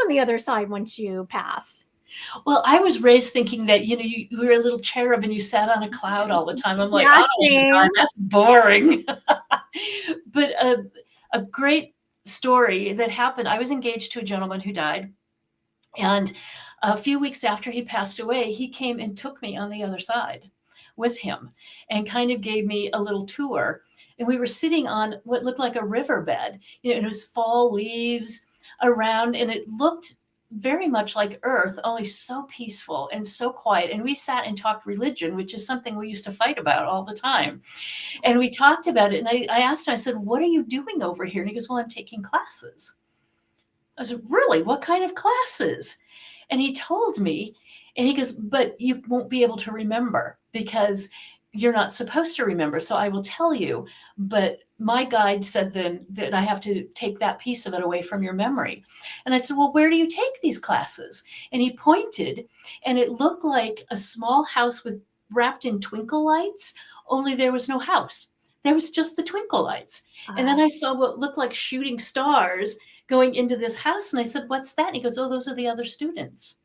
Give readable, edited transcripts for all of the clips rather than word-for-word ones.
the other side once you pass? Well, I was raised thinking that, you were a little cherub and you sat on a cloud all the time. I'm like, I Yeah, don't want to die. same. That's boring. But a great story that happened. I was engaged to a gentleman who died, and a few weeks after he passed away, he came and took me on the other side with him and kind of gave me a little tour. And we were sitting on what looked like a riverbed. It was fall leaves around, and it looked very much like Earth, only so peaceful and so quiet. And we sat and talked religion, which is something we used to fight about all the time. And we talked about it. And I asked him, I said, "What are you doing over here?" And he goes, "Well, I'm taking classes." I said, "Really? What kind of classes?" And he told me, and he goes, "But you won't be able to remember because you're not supposed to remember. So I will tell you, but my guide said then that I have to take that piece of it away from your memory." And I said, "Well, where do you take these classes?" And he pointed, and it looked like a small house with wrapped in twinkle lights, only there was no house. There was just the twinkle lights. And then I saw what looked like shooting stars going into this house. And I said, "What's that?" And he goes, "Oh, those are the other students."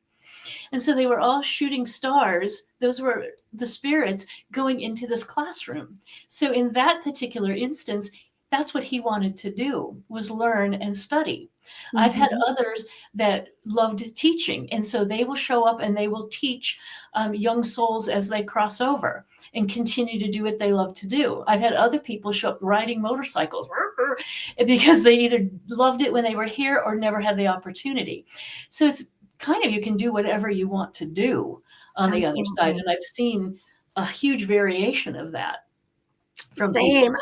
And so they were all shooting stars. Those were the spirits going into this classroom. So in that particular instance, that's what he wanted to do, was learn and study. I've had others that loved teaching, and so they will show up and they will teach young souls as they cross over and continue to do what they love to do. I've had other people show up riding motorcycles because they either loved it when they were here or never had the opportunity. So it's kind of, you can do whatever you want to do on the other side. Absolutely. And I've seen a huge variation of that from people. Same.